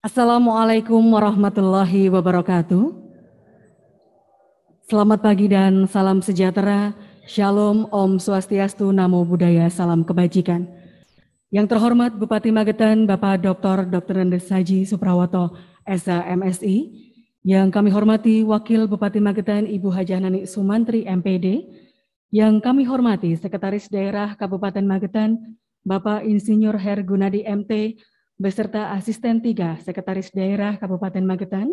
Assalamualaikum warahmatullahi wabarakatuh. Selamat pagi dan salam sejahtera. Shalom, Om Swastiastu, Namo Buddhaya, salam kebajikan. Yang terhormat Bupati Magetan, Bapak Dr. Andes Haji Suprawoto, SH MSI. Yang kami hormati Wakil Bupati Magetan, Ibu Hajah Nani Sumantri, MPD. Yang kami hormati Sekretaris Daerah Kabupaten Magetan, Bapak Insinyur Hergunadi MT, beserta Asisten 3 Sekretaris Daerah Kabupaten Magetan.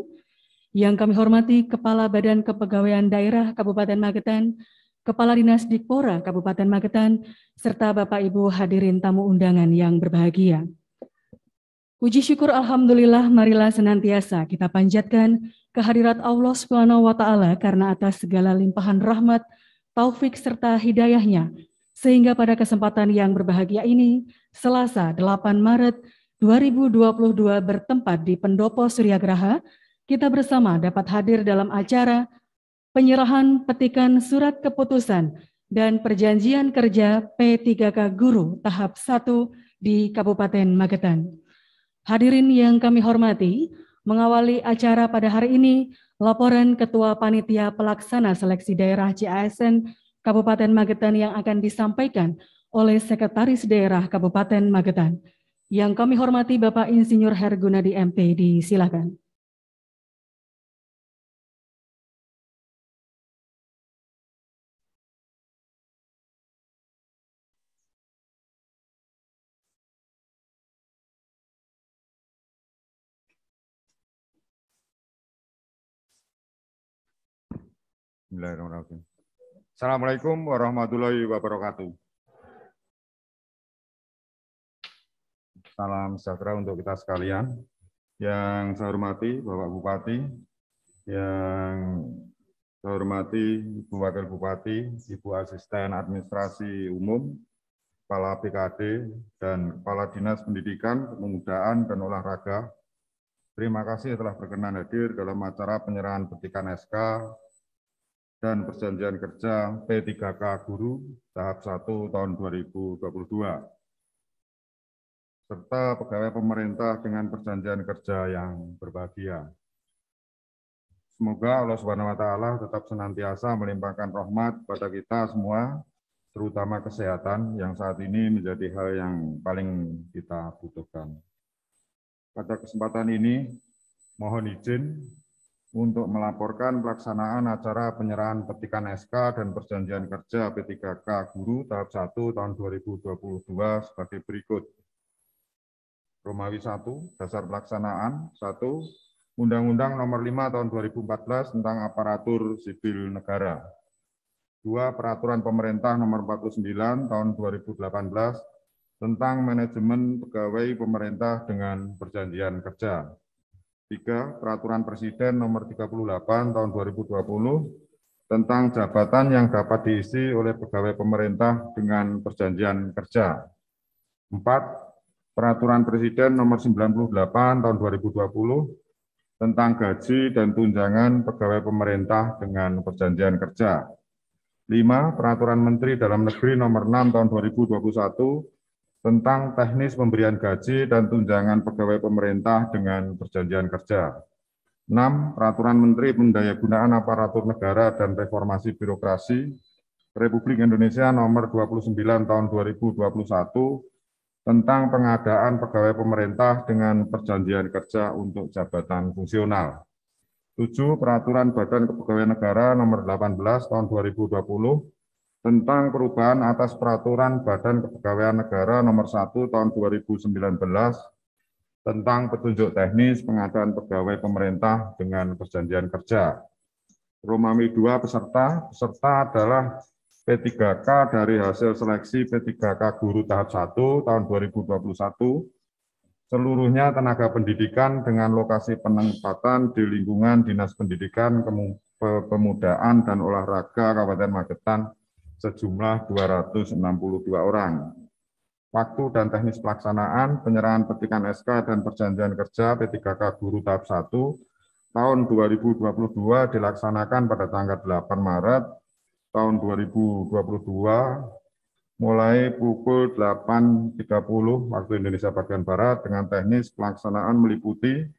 Yang kami hormati Kepala Badan Kepegawaian Daerah Kabupaten Magetan, Kepala Dinas Dikpora Kabupaten Magetan, serta Bapak Ibu hadirin tamu undangan yang berbahagia. Puji syukur Alhamdulillah, marilah senantiasa kita panjatkan kehadirat Allah Subhanahu wa Ta'ala karena atas segala limpahan rahmat, taufik serta hidayahnya, sehingga pada kesempatan yang berbahagia ini, Selasa 8 Maret 2022 bertempat di Pendopo Suryagraha, kita bersama dapat hadir dalam acara penyerahan petikan surat keputusan dan perjanjian kerja P3K Guru tahap 1 di Kabupaten Magetan. Hadirin yang kami hormati, mengawali acara pada hari ini, laporan Ketua Panitia Pelaksana Seleksi Daerah CASN Kabupaten Magetan yang akan disampaikan oleh Sekretaris Daerah Kabupaten Magetan. Yang kami hormati Bapak Insinyur Hergunadi MT, disilakan. Bismillahirrahmanirrahim. Assalamualaikum warahmatullahi wabarakatuh. Salam sejahtera untuk kita sekalian. Yang saya hormati Bapak Bupati, yang saya hormati Ibu Wakil Bupati, Ibu Asisten Administrasi Umum, Kepala BKD, dan Kepala Dinas Pendidikan, Kepemudaan, dan Olahraga. Terima kasih telah berkenan hadir dalam acara penyerahan petikan SK dan perjanjian kerja P3K Guru tahap 1 tahun 2022. Serta pegawai pemerintah dengan perjanjian kerja yang berbahagia. Semoga Allah Subhanahu wa Ta'ala tetap senantiasa melimpahkan rahmat pada kita semua, terutama kesehatan yang saat ini menjadi hal yang paling kita butuhkan. Pada kesempatan ini, mohon izin untuk melaporkan pelaksanaan acara penyerahan petikan SK dan perjanjian kerja P3K Guru tahap 1 tahun 2022 sebagai berikut. Romawi 1, dasar pelaksanaan. 1, Undang-Undang Nomor 5 tahun 2014 tentang aparatur sipil negara. 2, Peraturan Pemerintah Nomor 49 tahun 2018 tentang manajemen pegawai pemerintah dengan perjanjian kerja. 3, Peraturan Presiden Nomor 38 tahun 2020 tentang jabatan yang dapat diisi oleh pegawai pemerintah dengan perjanjian kerja. 4, Peraturan Presiden Nomor 98 tahun 2020 tentang gaji dan tunjangan pegawai pemerintah dengan perjanjian kerja. 5, Peraturan Menteri Dalam Negeri Nomor 6 tahun 2021 tentang teknis pemberian gaji dan tunjangan pegawai pemerintah dengan perjanjian kerja. 6, Peraturan Menteri Pendayagunaan Aparatur Negara dan Reformasi Birokrasi Republik Indonesia Nomor 29 tahun 2021 tentang pengadaan pegawai pemerintah dengan perjanjian kerja untuk jabatan fungsional. 7, Peraturan Badan Kepegawaian Negara Nomor 18 tahun 2020 tentang perubahan atas Peraturan Badan Kepegawaian Negara Nomor 1 tahun 2019 tentang petunjuk teknis pengadaan pegawai pemerintah dengan perjanjian kerja. Romawi 2, peserta adalah P3K dari hasil seleksi P3K Guru tahap 1 tahun 2021, seluruhnya tenaga pendidikan dengan lokasi penempatan di lingkungan Dinas Pendidikan, Kepemudaan, dan Olahraga Kabupaten Magetan sejumlah 262 orang. Waktu dan teknis pelaksanaan penyerahan petikan SK dan perjanjian kerja P3K Guru tahap 1 tahun 2022 dilaksanakan pada tanggal 8 Maret tahun 2022 mulai pukul 8.30 waktu Indonesia bagian Barat dengan teknis pelaksanaan meliputi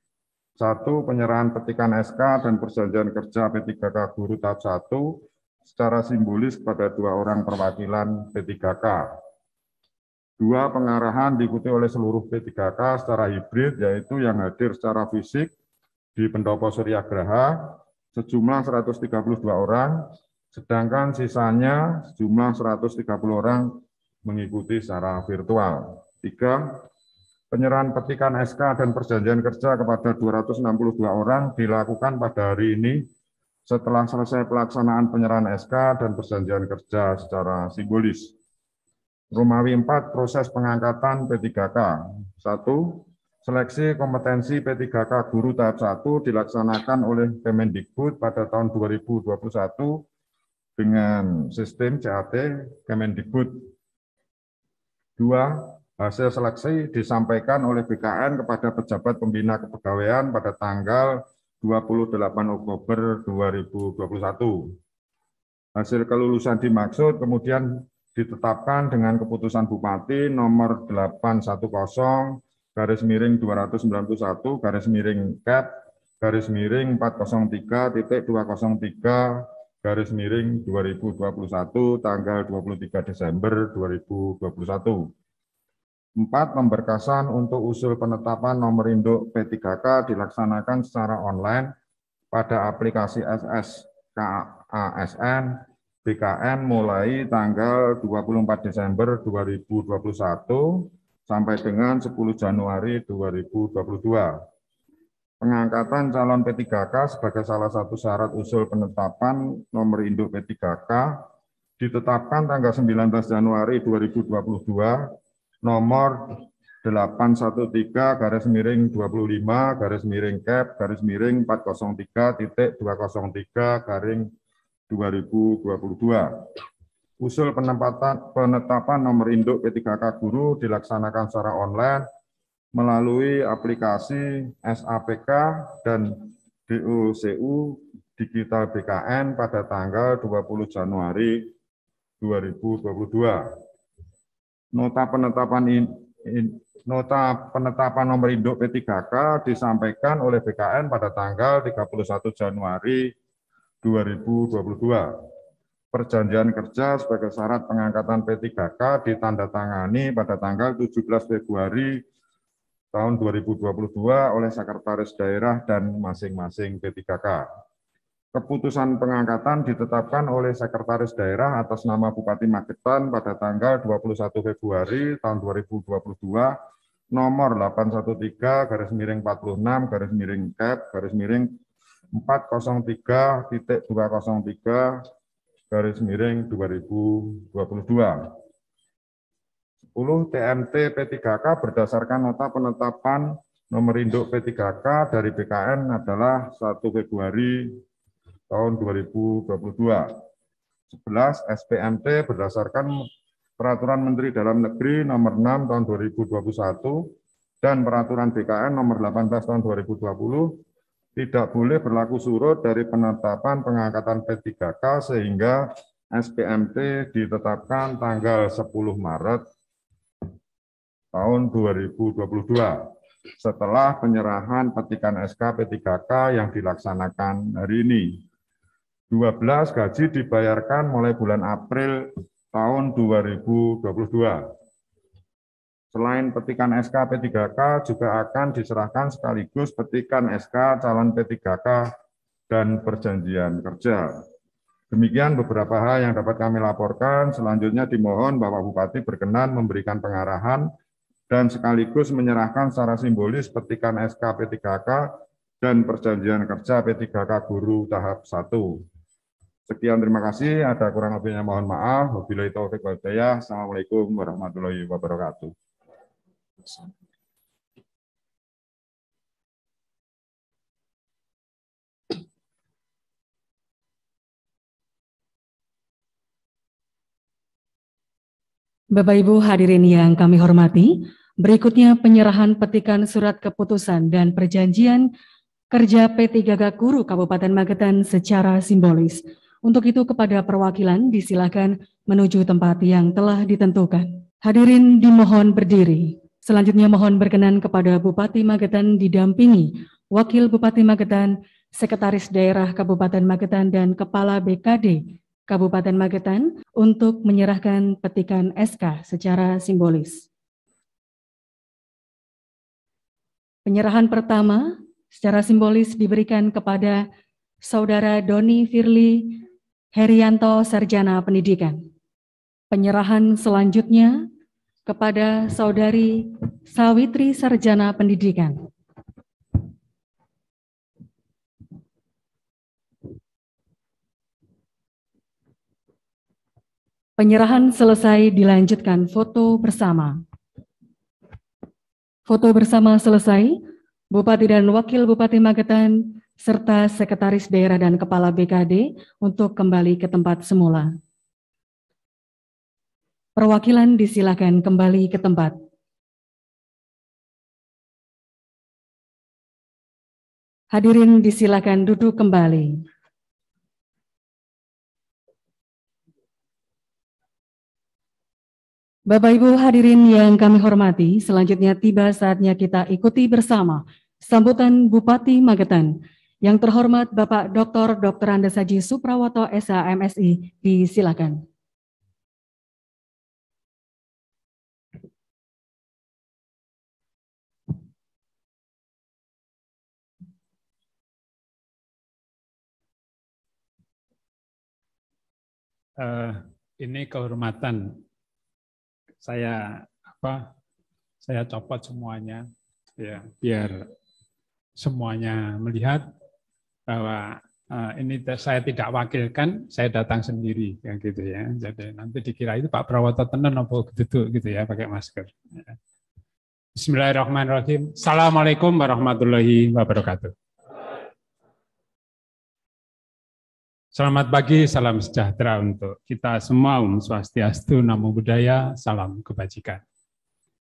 1. Penyerahan petikan SK dan perjanjian kerja P3K Guru tahap 1 secara simbolis kepada 2 orang perwakilan P3K. 2. Pengarahan diikuti oleh seluruh P3K secara hibrid, yaitu yang hadir secara fisik di Pendopo Surya Graha sejumlah 132 orang, sedangkan sisanya sejumlah 130 orang mengikuti secara virtual. 3. Penyerahan petikan SK dan perjanjian kerja kepada 262 orang dilakukan pada hari ini setelah selesai pelaksanaan penyerahan SK dan perjanjian kerja secara simbolis. Romawi 4, proses pengangkatan P3K. 1. Seleksi kompetensi P3K Guru tahap 1 dilaksanakan oleh Kemendikbud pada tahun 2021 dengan sistem CAT Kemendikbud. 2. Hasil seleksi disampaikan oleh BKN kepada pejabat pembina kepegawaian pada tanggal 28 Oktober 2021. Hasil kelulusan dimaksud kemudian ditetapkan dengan keputusan Bupati nomor 810/203/403/403/2021 tanggal 23 Desember 2021. 4. Pemberkasan untuk usul penetapan nomor induk P3K dilaksanakan secara online pada aplikasi SSKASN BKN mulai tanggal 24 Desember 2021 sampai dengan 10 Januari 2022. Pengangkatan calon P3K sebagai salah satu syarat usul penetapan nomor induk P3K ditetapkan tanggal 19 Januari 2022 nomor 813-25-Cap-403-403/2023 Usul penetapan nomor induk P3K Guru dilaksanakan secara online melalui aplikasi SAPK dan DOCU Digital BKN pada tanggal 20 Januari 2022. Nota penetapan nomor induk P3K disampaikan oleh BKN pada tanggal 31 Januari 2022. Perjanjian kerja sebagai syarat pengangkatan P3K ditandatangani pada tanggal 17 Februari tahun 2022 oleh Sekretaris Daerah dan masing-masing P3K. Keputusan pengangkatan ditetapkan oleh Sekretaris Daerah atas nama Bupati Magetan pada tanggal 21 Februari tahun 2022 nomor 813/46/Cap/403/2023 10. TMT P3K berdasarkan nota penetapan nomor induk P3K dari BKN adalah 1 Februari tahun 2022. 11. SPMT berdasarkan Peraturan Menteri Dalam Negeri nomor 6 tahun 2021 dan Peraturan BKN nomor 18 tahun 2020 tidak boleh berlaku surut dari penetapan pengangkatan P3K sehingga SPMT ditetapkan tanggal 10 Maret tahun 2022 setelah penyerahan petikan SK P3K yang dilaksanakan hari ini. 12. Gaji dibayarkan mulai bulan April tahun 2022. Selain petikan SK P3K juga akan diserahkan sekaligus petikan SK calon P3K dan perjanjian kerja. Demikian beberapa hal yang dapat kami laporkan. Selanjutnya dimohon Bapak Bupati berkenan memberikan pengarahan dan sekaligus menyerahkan secara simbolis petikan SK P3K dan perjanjian kerja P3K Guru tahap 1. Sekian, terima kasih. Ada kurang lebihnya mohon maaf. Wabillahi taufiq wal hidayah. Assalamualaikum warahmatullahi wabarakatuh. Bapak Ibu hadirin yang kami hormati, berikutnya penyerahan petikan surat keputusan dan perjanjian kerja P3K Guru Kabupaten Magetan secara simbolis. Untuk itu kepada perwakilan disilakan menuju tempat yang telah ditentukan. Hadirin dimohon berdiri. Selanjutnya mohon berkenan kepada Bupati Magetan didampingi Wakil Bupati Magetan, Sekretaris Daerah Kabupaten Magetan, dan Kepala BKD Kabupaten Magetan untuk menyerahkan petikan SK secara simbolis. Penyerahan pertama secara simbolis diberikan kepada Saudara Doni Firly Herianto, Sarjana Pendidikan. Penyerahan selanjutnya kepada Saudari Sawitri, Sarjana Pendidikan. Penyerahan selesai, dilanjutkan foto bersama. Foto bersama selesai, Bupati dan Wakil Bupati Magetan serta Sekretaris Daerah dan Kepala BKD untuk kembali ke tempat semula. Perwakilan disilakan kembali ke tempat. Hadirin disilakan duduk kembali. Bapak Ibu hadirin yang kami hormati, selanjutnya tiba saatnya kita ikuti bersama sambutan Bupati Magetan. Yang terhormat Bapak Dr. Andes Haji Suprawoto, SH, MSI, disilakan. Ini kehormatan saya copot semuanya ya, biar semuanya melihat bahwa ini saya tidak wakilkan, saya datang sendiri ya gitu ya. Jadi nanti dikira itu Pak Prawoto tenan apa gitu ya, pakai masker. Ya. Bismillahirrahmanirrahim. Assalamualaikum warahmatullahi wabarakatuh. Selamat pagi, salam sejahtera untuk kita semua. Om Swastiastu, Namo Buddhaya, salam kebajikan.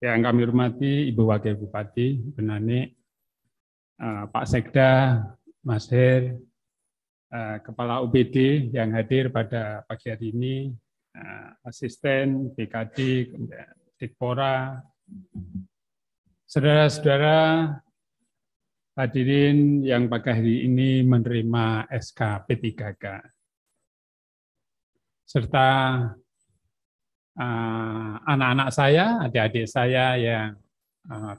Yang kami hormati Ibu Wakil Bupati, Ibu Nani, Pak Sekda, Mas Her, Kepala UPD yang hadir pada pagi hari ini, Asisten BKD, Dikpora, saudara-saudara hadirin yang pada hari ini menerima SK P3K, serta anak-anak saya, adik-adik saya yang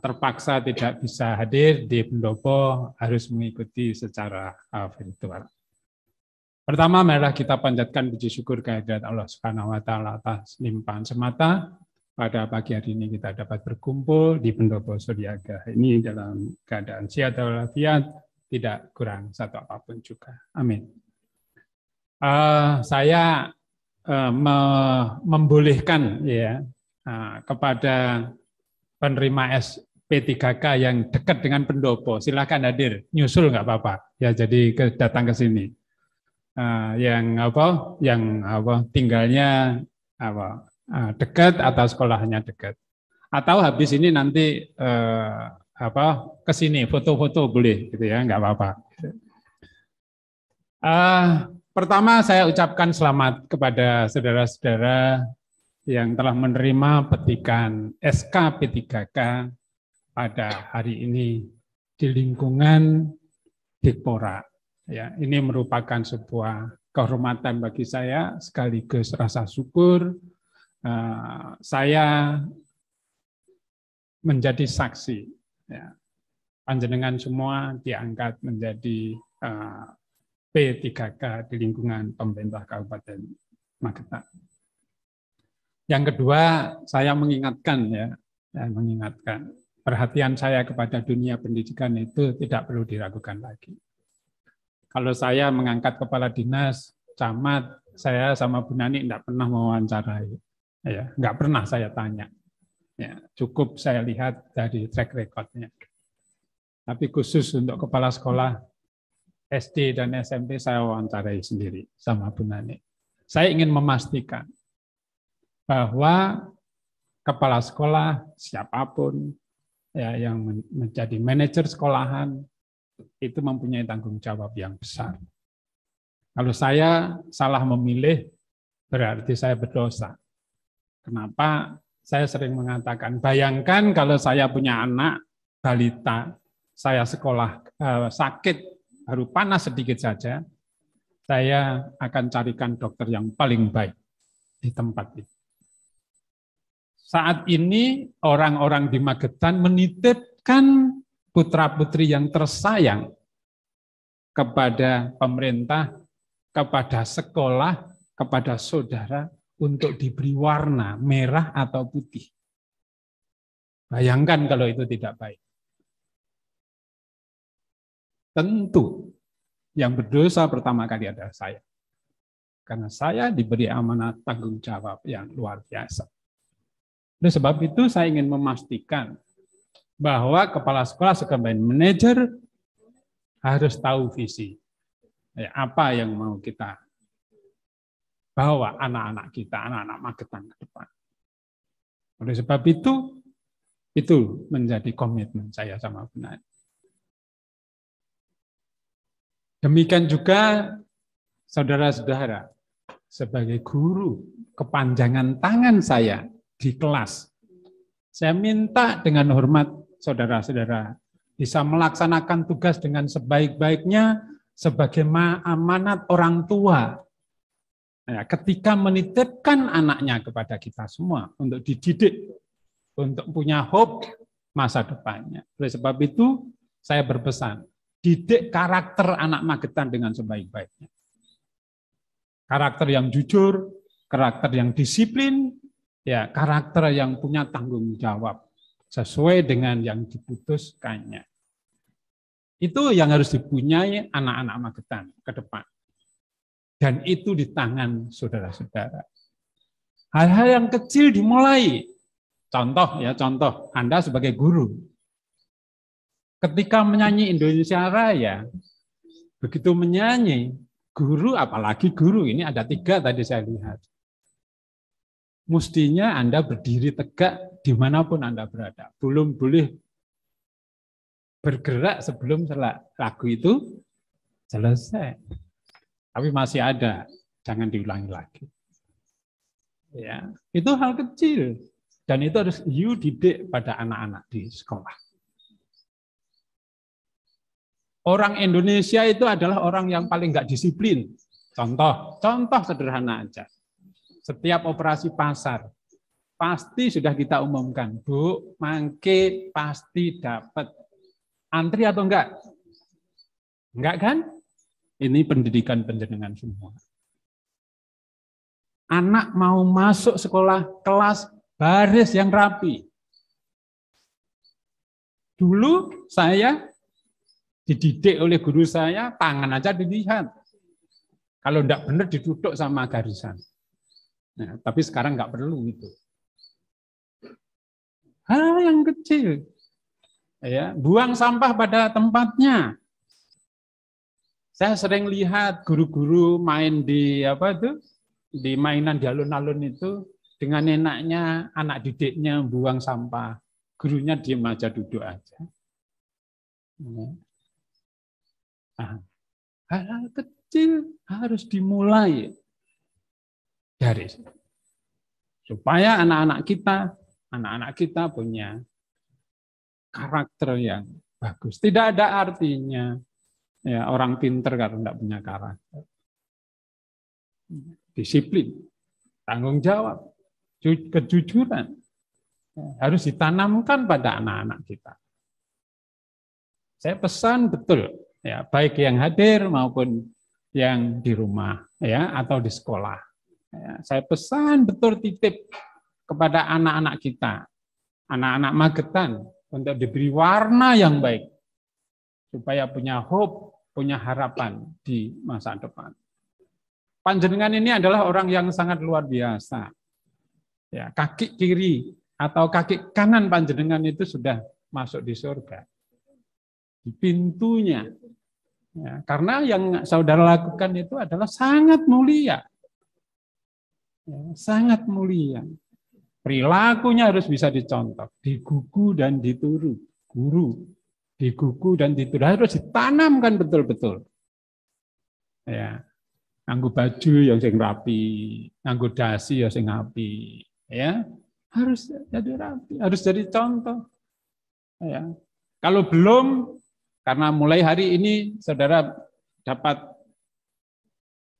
terpaksa tidak bisa hadir di pendopo, harus mengikuti secara virtual. Pertama, marilah kita panjatkan puji syukur kehadirat Allah Subhanahu wa Ta'ala atas limpahan semata. Pada pagi hari ini kita dapat berkumpul di pendopo Suryaga ini dalam keadaan sehat walafiat, tidak kurang satu apapun juga. Amin. Saya membolehkan ya kepada penerima SP3K yang dekat dengan pendopo, silakan hadir, nyusul nggak apa-apa. Ya, jadi datang ke sini. Yang tinggalnya dekat atau sekolahnya dekat, atau habis ini nanti ke sini foto-foto boleh gitu ya, nggak apa-apa. Pertama saya ucapkan selamat kepada saudara-saudara yang telah menerima petikan SK P3K pada hari ini di lingkungan Dikpora. Ya, ini merupakan sebuah kehormatan bagi saya sekaligus rasa syukur. Saya menjadi saksi, ya, panjenengan semua diangkat menjadi P3K di lingkungan pemerintah Kabupaten Magetan. Yang kedua, saya mengingatkan perhatian saya kepada dunia pendidikan itu tidak perlu diragukan lagi. Kalau saya mengangkat kepala dinas, camat, saya sama Bu Nani tidak pernah mewawancarai. Ya, nggak pernah saya tanya. Ya, cukup saya lihat dari track record-nya. Tapi khusus untuk kepala sekolah SD dan SMP saya wawancarai sendiri sama Bu Nani. Saya ingin memastikan bahwa kepala sekolah siapapun ya, yang menjadi manajer sekolahan itu mempunyai tanggung jawab yang besar. Kalau saya salah memilih, berarti saya berdosa. Kenapa? Saya sering mengatakan, bayangkan kalau saya punya anak balita, saya sekolah sakit, baru panas sedikit saja, saya akan carikan dokter yang paling baik di tempat itu. Saat ini orang-orang di Magetan menitipkan putra-putri yang tersayang kepada pemerintah, kepada sekolah, kepada saudara untuk diberi warna merah atau putih. Bayangkan kalau itu tidak baik. Tentu yang berdosa pertama kali adalah saya. Karena saya diberi amanat tanggung jawab yang luar biasa. Oleh sebab itu saya ingin memastikan bahwa kepala sekolah sekalian manajer harus tahu visi. Apa yang mau kita bawa anak-anak kita, anak-anak Magetan ke depan. Oleh sebab itu menjadi komitmen saya sama Benar. Demikian juga saudara-saudara, sebagai guru, kepanjangan tangan saya di kelas, saya minta dengan hormat saudara-saudara bisa melaksanakan tugas dengan sebaik-baiknya sebagai amanat orang tua. Nah, ketika menitipkan anaknya kepada kita semua untuk dididik, untuk punya hope masa depannya. Oleh sebab itu, saya berpesan, didik karakter anak Magetan dengan sebaik-baiknya. Karakter yang jujur, karakter yang disiplin, ya karakter yang punya tanggung jawab sesuai dengan yang diputuskannya. Itu yang harus dipunyai anak-anak Magetan ke depan. Dan itu di tangan saudara-saudara. Hal-hal yang kecil dimulai. Contoh, Anda sebagai guru. Ketika menyanyi Indonesia Raya, begitu menyanyi, guru, apalagi guru, ini ada 3 tadi saya lihat. Mestinya Anda berdiri tegak dimanapun Anda berada. Belum boleh bergerak sebelum lagu itu selesai. Tapi masih ada, jangan diulangi lagi. Ya, itu hal kecil. Dan itu harus didik pada anak-anak di sekolah. Orang Indonesia itu adalah orang yang paling nggak disiplin. Contoh sederhana aja. Setiap operasi pasar, pasti sudah kita umumkan, Bu, mangke pasti dapat. Antri atau enggak? Enggak kan? Ini pendidikan penjenengan semua. Anak mau masuk sekolah, kelas, baris yang rapi. Dulu saya dididik oleh guru saya, tangan aja dilihat. Kalau enggak benar diduduk sama garisan. Nah, tapi sekarang enggak perlu itu. Hal yang kecil. Ya, buang sampah pada tempatnya. Saya sering lihat guru-guru main di di mainan di alun-alun itu dengan enaknya anak didiknya buang sampah, gurunya diam aja, duduk aja. Nah, hal-hal kecil harus dimulai dari supaya anak-anak kita punya karakter yang bagus. Tidak ada artinya ya, orang pinter kalau tidak punya karakter. Disiplin, tanggung jawab, kejujuran harus ditanamkan pada anak-anak kita. Saya pesan betul, ya, baik yang hadir maupun yang di rumah, ya, atau di sekolah. Ya, saya pesan betul titip kepada anak-anak kita, anak-anak Magetan, untuk diberi warna yang baik, supaya punya hope, punya harapan di masa depan. Panjenengan ini adalah orang yang sangat luar biasa. Ya, kaki kiri atau kaki kanan panjenengan itu sudah masuk di surga. Di pintunya. Ya, karena yang saudara lakukan itu adalah sangat mulia. Ya, sangat mulia. Perilakunya harus bisa dicontoh, digugu dan dituru. Guru, digugu dan dituru harus ditanamkan betul-betul. Ya, nganggo baju yang sing rapi, nganggo dasi yang sing rapi, ya harus jadi rapi, harus jadi contoh. Ya, kalau belum Karena mulai hari ini saudara dapat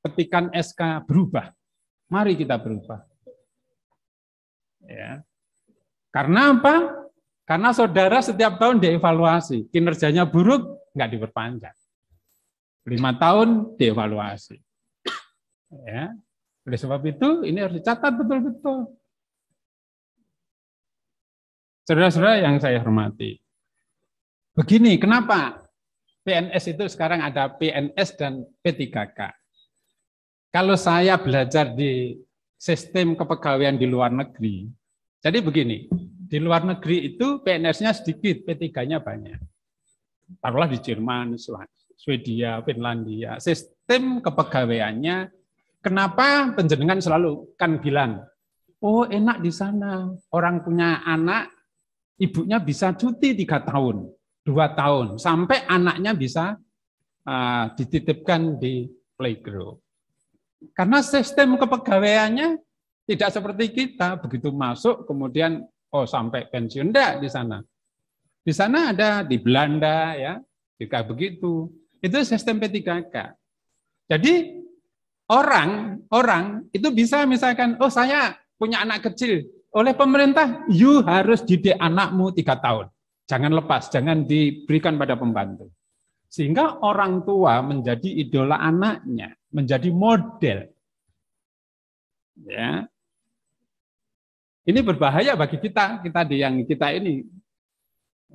petikan SK berubah. Mari kita berubah. Ya. Karena apa? Karena saudara setiap tahun dievaluasi. Kinerjanya buruk, nggak diperpanjang. 5 tahun dievaluasi. Ya. Oleh sebab itu, ini harus dicatat betul-betul. Saudara-saudara yang saya hormati. Begini, kenapa PNS itu sekarang ada PNS dan P3K? Kalau saya belajar di sistem kepegawaian di luar negeri, jadi begini, di luar negeri itu PNS-nya sedikit, P3-nya banyak. Taruhlah di Jerman, Swedia, Finlandia, sistem kepegawaiannya, kenapa penjenengan selalu kan bilang, oh enak di sana, orang punya anak, ibunya bisa cuti 3 tahun, 2 tahun, sampai anaknya bisa dititipkan di playgroup. Karena sistem kepegawaiannya tidak seperti kita, begitu masuk kemudian sampai pensiun, enggak di sana. Di sana ada di Belanda ya, jika begitu. Itu sistem P3K. Jadi orang itu bisa misalkan, oh saya punya anak kecil, oleh pemerintah, you harus didik anakmu 3 tahun. Jangan lepas, jangan diberikan pada pembantu. Sehingga orang tua menjadi idola anaknya, menjadi model. Ya. Ini berbahaya bagi kita ini.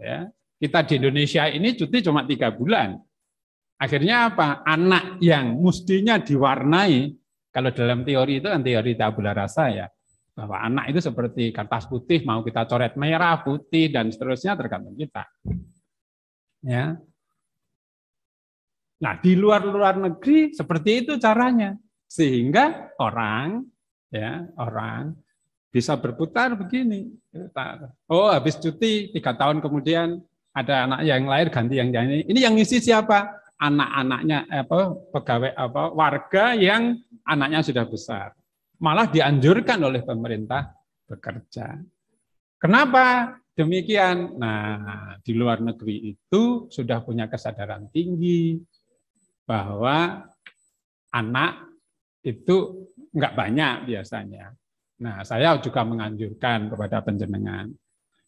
Ya. Kita di Indonesia ini cuti cuma 3 bulan. Akhirnya apa? Anak yang mestinya diwarnai, kalau dalam teori itu kan teori tabula rasa ya, bahwa anak itu seperti kertas putih, mau kita coret merah, putih, dan seterusnya tergantung kita. Ya. Nah, di luar negeri seperti itu caranya. Sehingga orang bisa berputar begini. Oh, habis cuti 3 tahun kemudian ada anak yang lahir ganti yang ini. Ini yang ngisi siapa? Anak-anaknya pegawai warga yang anaknya sudah besar. Malah dianjurkan oleh pemerintah bekerja. Kenapa demikian? Nah, di luar negeri itu sudah punya kesadaran tinggi bahwa anak itu enggak banyak biasanya. Nah, saya juga menganjurkan kepada penjenengan,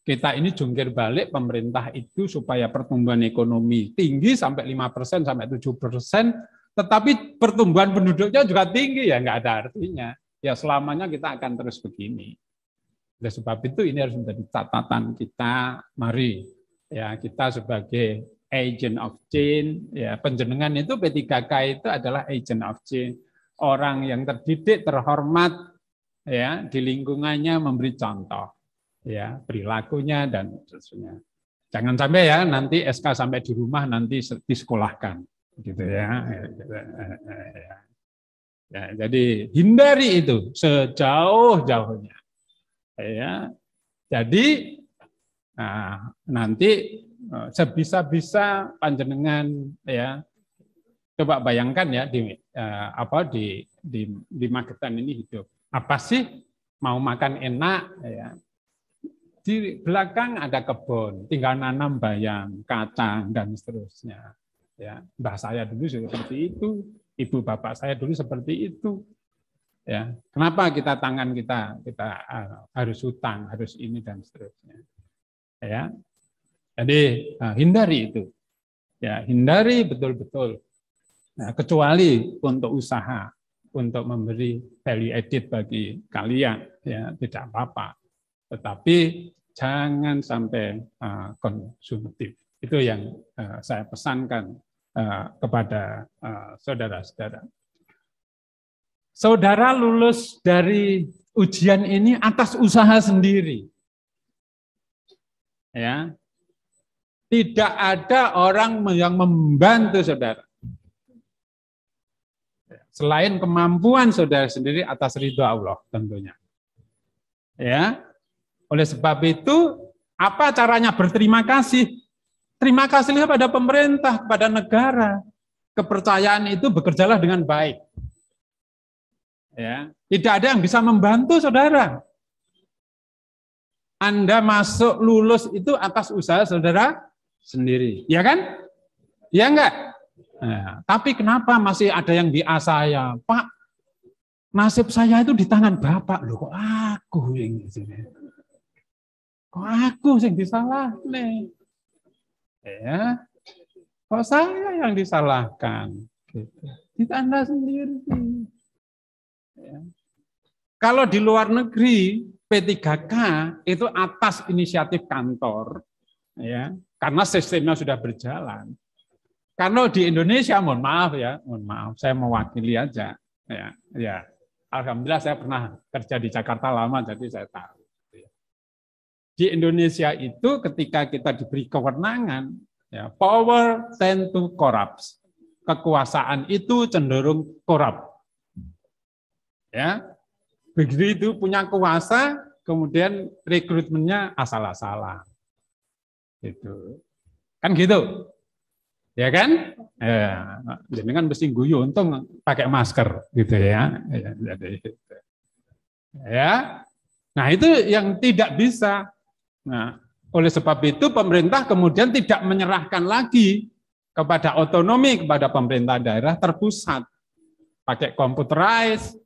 kita ini jungkir balik pemerintah itu supaya pertumbuhan ekonomi tinggi sampai 5% sampai 7%, tetapi pertumbuhan penduduknya juga tinggi, ya enggak ada artinya. Ya selamanya kita akan terus begini. Oleh sebab itu ini harus menjadi catatan kita, mari ya kita sebagai agent of change, ya penjenengan itu P3K itu adalah agent of change, orang yang terdidik, terhormat, ya di lingkungannya memberi contoh, ya perilakunya dan seterusnya. Jangan sampai ya nanti SK sampai di rumah nanti disekolahkan, gitu ya. Ya jadi hindari itu sejauh-jauhnya, ya. Jadi nanti sebisa-bisa panjenengan ya coba bayangkan ya di Magetan ini hidup apa sih, mau makan enak ya, di belakang ada kebun tinggal nanam bayam, kacang dan seterusnya ya. Mbah saya dulu seperti itu, ibu bapak saya dulu seperti itu ya. Kenapa kita harus hutang, harus ini dan seterusnya ya. Jadi hindari itu, ya hindari betul-betul. Nah, kecuali untuk usaha, untuk memberi value added bagi kalian, ya tidak apa-apa. Tetapi jangan sampai konsumtif. Itu yang saya pesankan kepada saudara-saudara. Saudara lulus dari ujian ini atas usaha sendiri, ya. Tidak ada orang yang membantu saudara. Selain kemampuan saudara sendiri atas ridho Allah tentunya. Ya. Oleh sebab itu, apa caranya berterima kasih? Terima kasihlah pada pemerintah, pada negara. Kepercayaan itu bekerjalah dengan baik. Ya. Tidak ada yang bisa membantu saudara. Anda masuk lulus itu atas usaha saudara sendiri, ya kan? Ya enggak? Nah, tapi kenapa masih ada yang di A saya? Pak, nasib saya itu di tangan Bapak. Loh, kok aku yang di sini? Kok aku yang disalah nih? Ya, kok saya yang disalahkan? Gitu. Itu Anda sendiri. Ya. Kalau di luar negeri, P3K itu atas inisiatif kantor, ya, karena sistemnya sudah berjalan. Kalau di Indonesia, mohon maaf, saya mewakili aja. Ya, alhamdulillah saya pernah kerja di Jakarta lama, jadi saya tahu. Di Indonesia itu ketika kita diberi kewenangan, ya, power tend to corrupt. Kekuasaan itu cenderung korup. Ya, begitu punya kuasa, kemudian rekrutmennya asal-asalan. Gitu. Kan gitu. Ya kan? Jadi kan mesti guyu, untung pakai masker gitu ya. Ya. Nah, itu yang tidak bisa. Nah, oleh sebab itu pemerintah kemudian tidak menyerahkan lagi kepada otonomi kepada pemerintah daerah terpusat. Pakai computerized,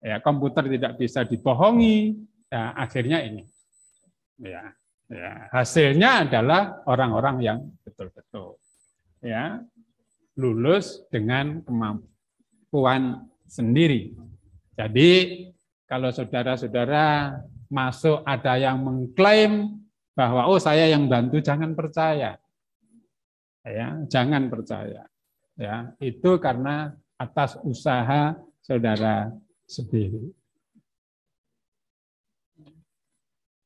ya, komputer tidak bisa dibohongi, ya, akhirnya ini. Ya, hasilnya adalah orang-orang yang betul-betul ya lulus dengan kemampuan sendiri. Jadi kalau saudara-saudara masuk ada yang mengklaim bahwa oh saya yang bantu, jangan percaya. Ya, jangan percaya. Ya, itu karena atas usaha saudara sendiri.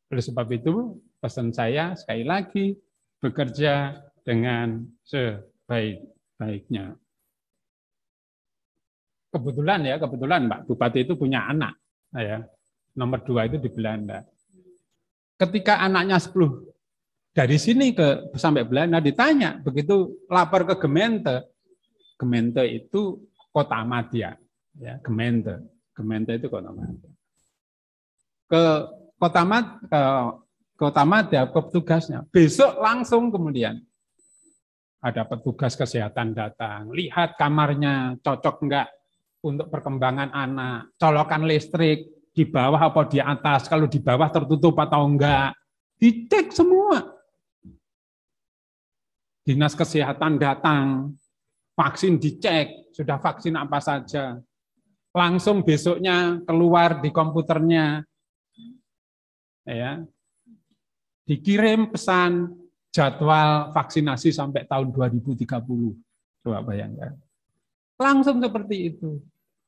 Oleh sebab itu, pesan saya sekali lagi, bekerja dengan sebaik-baiknya. Kebetulan Pak Bupati itu punya anak, ya, nomor 2 itu di Belanda. Ketika anaknya 10 dari sini sampai Belanda ditanya, begitu lapor ke Gemeente itu kota madya, ya, Gemeente itu kota madya. Ke kota madya, ke petugasnya, besok langsung kemudian ada petugas kesehatan datang, lihat kamarnya cocok enggak untuk perkembangan anak, colokan listrik di bawah apa di atas, kalau di bawah tertutup atau enggak, dicek semua. Dinas kesehatan datang, vaksin dicek, sudah vaksin apa saja. Langsung besoknya keluar di komputernya, ya, dikirim pesan jadwal vaksinasi sampai tahun 2030. Coba bayangkan. Langsung seperti itu.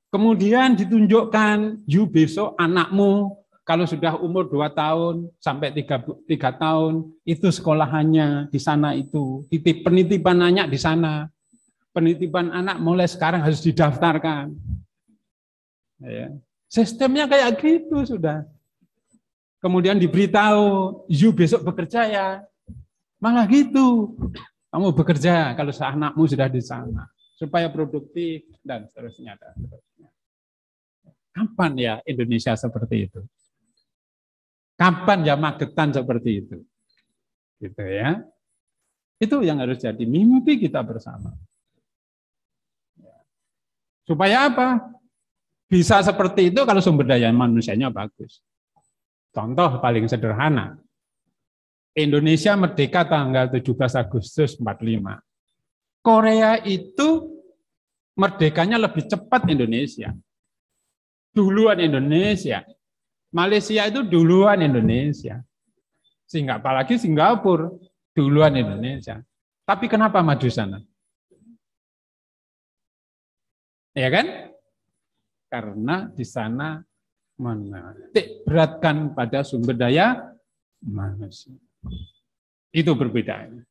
Kemudian ditunjukkan, besok anakmu kalau sudah umur 2 tahun sampai 3 tahun, itu sekolahannya di sana itu. Penitipan anak di sana. Penitipan anak mulai sekarang harus didaftarkan. Ya. Sistemnya kayak gitu sudah. Kemudian diberitahu, besok bekerja ya. Malah gitu. Kamu bekerja kalau anakmu sudah di sana. Supaya produktif dan seterusnya. Kapan ya Indonesia seperti itu? Kapan ya Magetan seperti itu? Gitu ya. Itu yang harus jadi mimpi kita bersama. Supaya apa? Bisa seperti itu kalau sumber daya manusianya bagus. Contoh paling sederhana. Indonesia merdeka tanggal 17 Agustus 45. Korea itu merdekanya lebih cepat Indonesia. Duluan Indonesia. Malaysia itu duluan Indonesia. Sehingga apalagi Singapura duluan Indonesia. Tapi kenapa maju sana? Ya kan? Karena di sana menitik beratkan pada sumber daya manusia. Itu perbedaannya.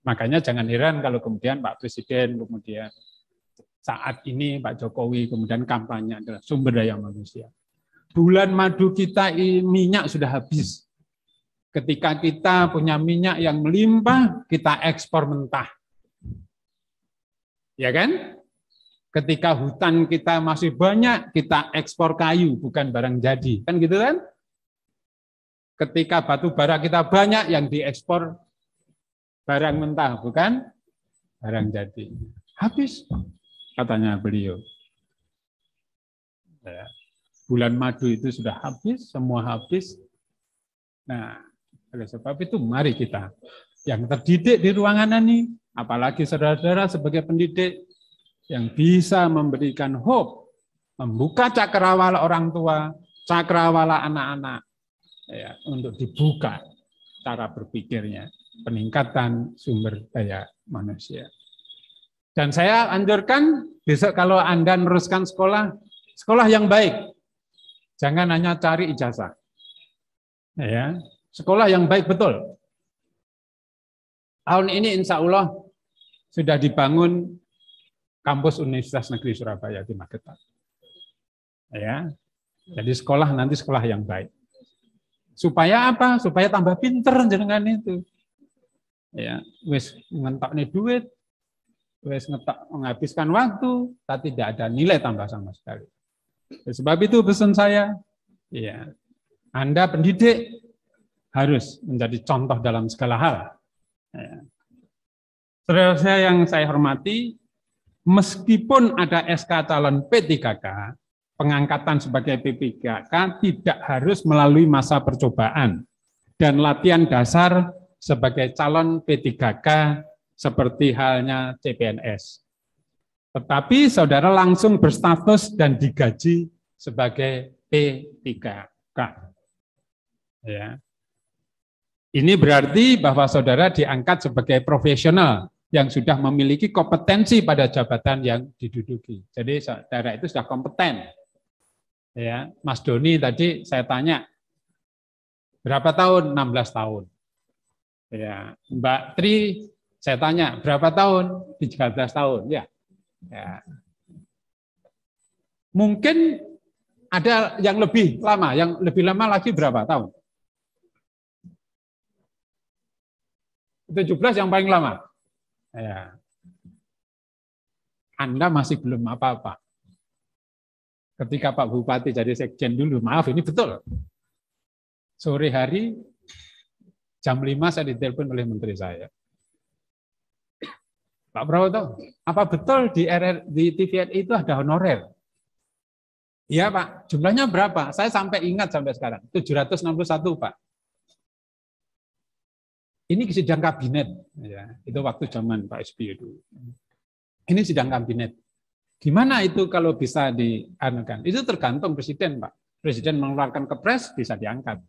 Makanya jangan heran kalau kemudian Pak Presiden, kemudian saat ini Pak Jokowi, kemudian kampanye adalah sumber daya manusia. Bulan madu kita minyak sudah habis. Ketika kita punya minyak yang melimpah, kita ekspor mentah. Ya kan? Ketika hutan kita masih banyak, kita ekspor kayu, bukan barang jadi. Kan gitu kan? Ketika batu bara kita banyak, yang diekspor barang mentah, bukan barang jadi. Habis, katanya beliau. Ya, bulan madu itu sudah habis, semua habis. Nah, oleh sebab itu mari kita yang terdidik di ruangan ini, apalagi saudara-saudara sebagai pendidik yang bisa memberikan hope, membuka cakrawala orang tua, cakrawala anak-anak, ya, untuk dibuka cara berpikirnya, peningkatan sumber daya manusia. Dan saya anjurkan besok kalau Anda meneruskan sekolah yang baik. Jangan hanya cari ijazah. Ya, sekolah yang baik betul. Tahun ini insya Allah sudah dibangun kampus Universitas Negeri Surabaya di Magetan. Ya, jadi sekolah nanti sekolah yang baik. Supaya apa? Supaya tambah pinter jenengan itu. Ya, wis ngentokne duit, wis menghabiskan waktu, tapi tidak ada nilai tambah sama sekali. Sebab itu pesan saya, ya, Anda pendidik harus menjadi contoh dalam segala hal. Ya. Saudara saya yang saya hormati, meskipun ada SK calon P3K, pengangkatan sebagai P3K tidak harus melalui masa percobaan dan latihan dasar sebagai calon P3K seperti halnya CPNS. Tetapi saudara langsung berstatus dan digaji sebagai P3K. Ya. Ini berarti bahwa saudara diangkat sebagai profesional yang sudah memiliki kompetensi pada jabatan yang diduduki. Jadi saudara itu sudah kompeten. Ya, Mas Doni tadi saya tanya berapa tahun? 16 tahun. Ya, Mbak Tri saya tanya berapa tahun? 13 tahun. Ya. Ya. Mungkin ada yang lebih lama lagi berapa tahun? 17 yang paling lama. Ya. Anda masih belum apa-apa. Ketika Pak Bupati jadi sekjen dulu, maaf ini betul. Sore hari jam 5 saya ditelepon oleh menteri saya. Pak Prawoto, apa betul di TVRI itu ada honorer? Iya Pak, jumlahnya berapa? Saya sampai ingat sampai sekarang, 761 Pak. Ini sidang kabinet, ya, itu waktu zaman Pak SBY dulu. Ini sidang kabinet. Gimana itu kalau bisa dianukan? Itu tergantung presiden, Pak. Presiden mengeluarkan kepres bisa diangkat.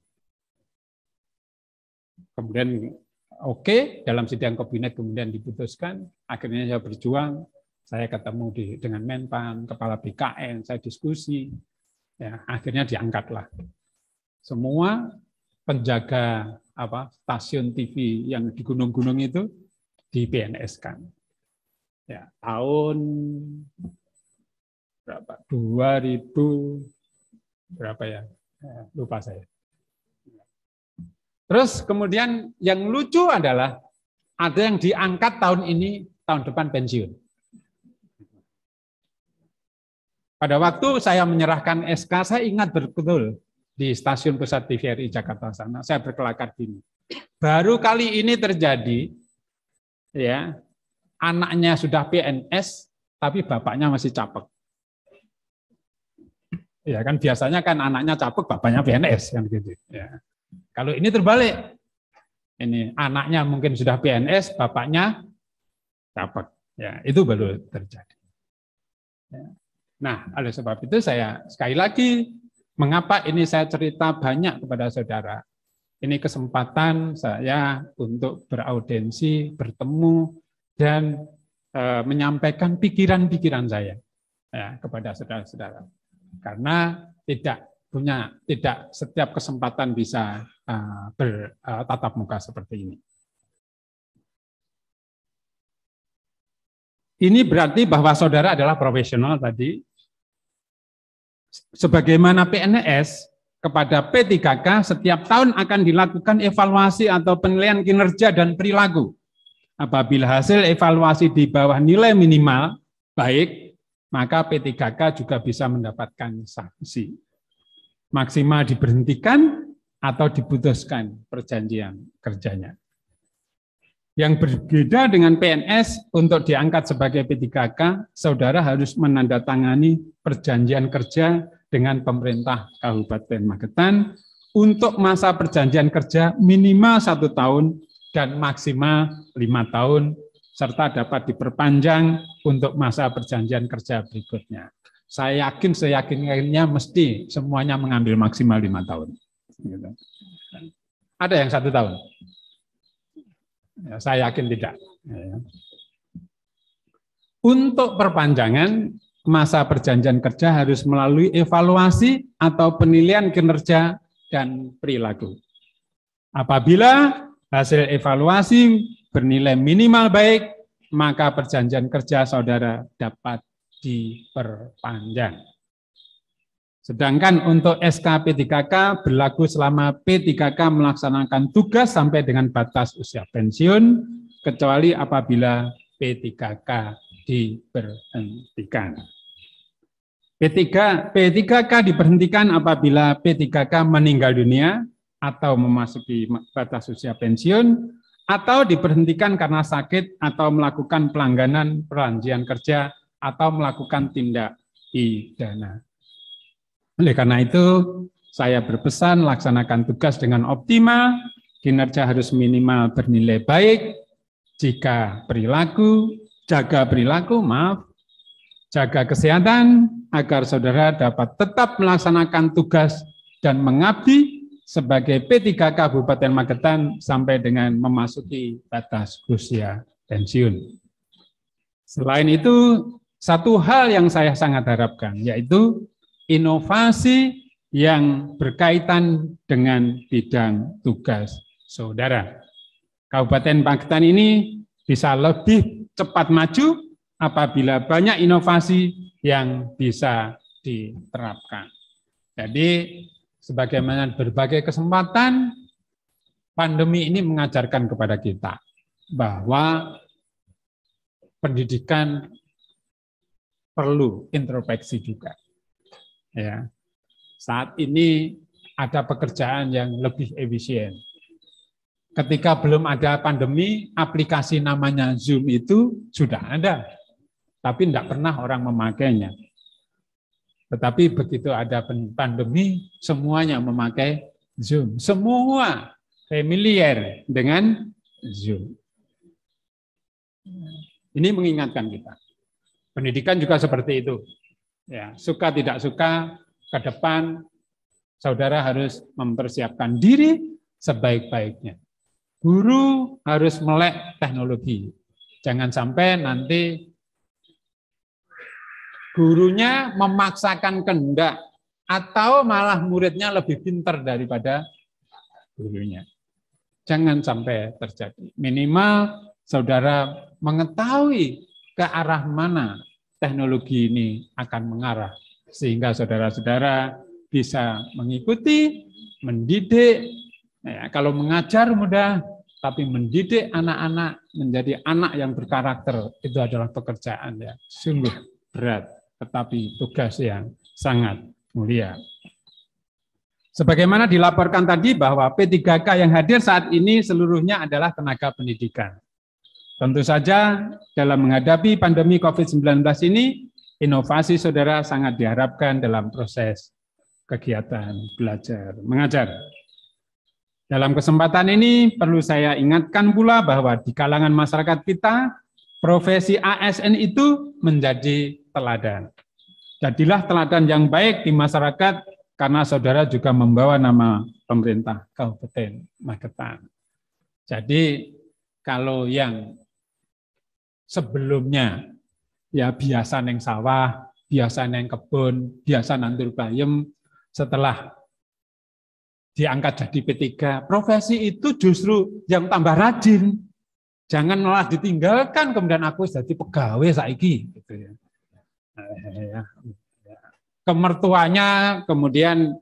Kemudian oke, dalam sidang kabinet kemudian diputuskan. Akhirnya saya berjuang, saya ketemu dengan Menpan, kepala BKN, saya diskusi. Ya, akhirnya diangkatlah. Semua penjaga stasiun TV yang di gunung-gunung itu di PNS-kan. Ya, tahun berapa? 2000 berapa ya? Lupa saya. Terus kemudian yang lucu adalah ada yang diangkat tahun ini, tahun depan pensiun. Pada waktu saya menyerahkan SK, saya ingat betul di stasiun pusat TVRI Jakarta sana, saya berkelakar gini. Baru kali ini terjadi, ya, anaknya sudah PNS, tapi bapaknya masih capek. Ya kan biasanya kan anaknya capek, bapaknya PNS kan gitu. Ya. Kalau ini terbalik, ini anaknya mungkin sudah PNS, bapaknya capek. Ya, itu baru terjadi. Ya. Nah, oleh sebab itu saya sekali lagi, mengapa ini saya cerita banyak kepada saudara? Ini kesempatan saya untuk beraudiensi, bertemu, dan menyampaikan pikiran-pikiran saya ya, kepada saudara-saudara. Karena tidak setiap kesempatan bisa bertatap muka seperti ini. Ini berarti bahwa saudara adalah profesional tadi. Sebagaimana PNS, kepada P3K setiap tahun akan dilakukan evaluasi atau penilaian kinerja dan perilaku. Apabila hasil evaluasi di bawah nilai minimal baik, maka P3K juga bisa mendapatkan sanksi. Maksimal diberhentikan atau diputuskan perjanjian kerjanya. Yang berbeda dengan PNS, untuk diangkat sebagai P3K, saudara harus menandatangani perjanjian kerja dengan pemerintah Kabupaten Magetan untuk masa perjanjian kerja minimal 1 tahun dan maksimal 5 tahun, serta dapat diperpanjang untuk masa perjanjian kerja berikutnya. Saya yakin seyakin-yakinnya mesti semuanya mengambil maksimal 5 tahun. Ada yang 1 tahun? Ya, saya yakin tidak. Untuk perpanjangan masa perjanjian kerja harus melalui evaluasi atau penilaian kinerja dan perilaku. Apabila hasil evaluasi bernilai minimal baik, maka perjanjian kerja saudara dapat diperpanjang. Sedangkan untuk SK P3K berlaku selama P3K melaksanakan tugas sampai dengan batas usia pensiun, kecuali apabila P3K diberhentikan. P3K diberhentikan apabila P3K meninggal dunia atau memasuki batas usia pensiun, atau diberhentikan karena sakit atau melakukan pelanggaran perjanjian kerja atau melakukan tindak pidana. Oleh karena itu, saya berpesan laksanakan tugas dengan optimal, kinerja harus minimal bernilai baik, jaga perilaku, jaga kesehatan, agar saudara dapat tetap melaksanakan tugas dan mengabdi sebagai P3K Kabupaten Magetan sampai dengan memasuki batas usia pensiun. Selain itu, satu hal yang saya sangat harapkan, yaitu inovasi yang berkaitan dengan bidang tugas saudara. Kabupaten Magetan ini bisa lebih cepat maju apabila banyak inovasi yang bisa diterapkan. Jadi, sebagaimana berbagai kesempatan, pandemi ini mengajarkan kepada kita bahwa pendidikan perlu introspeksi juga. Ya, saat ini ada pekerjaan yang lebih efisien. Ketika belum ada pandemi, aplikasi namanya Zoom itu sudah ada, tapi tidak pernah orang memakainya. Tetapi begitu ada pandemi, semuanya memakai Zoom. Semua familiar dengan Zoom. Ini mengingatkan kita. Pendidikan juga seperti itu. Ya, suka tidak suka, ke depan saudara harus mempersiapkan diri sebaik-baiknya. Guru harus melek teknologi. Jangan sampai nanti gurunya memaksakan kehendak atau malah muridnya lebih pintar daripada gurunya. Jangan sampai terjadi. Minimal saudara mengetahui ke arah mana teknologi ini akan mengarah, sehingga saudara-saudara bisa mengikuti, mendidik. Ya, kalau mengajar mudah, tapi mendidik anak-anak menjadi anak yang berkarakter, itu adalah pekerjaan yang sungguh berat, tetapi tugas yang sangat mulia. Sebagaimana dilaporkan tadi bahwa P3K yang hadir saat ini seluruhnya adalah tenaga pendidikan. Tentu saja dalam menghadapi pandemi COVID-19 ini, inovasi saudara sangat diharapkan dalam proses kegiatan belajar mengajar. Dalam kesempatan ini perlu saya ingatkan pula bahwa di kalangan masyarakat kita, profesi ASN itu menjadi teladan. Jadilah teladan yang baik di masyarakat karena saudara juga membawa nama pemerintah Kabupaten Magetan. Jadi kalau yang sebelumnya ya biasa neng sawah, biasa neng kebun, biasa nandur bayem, setelah diangkat jadi P3, profesi itu justru yang tambah rajin. Jangan malah ditinggalkan kemudian aku jadi pegawai saiki gitu ya. Kemertuanya kemudian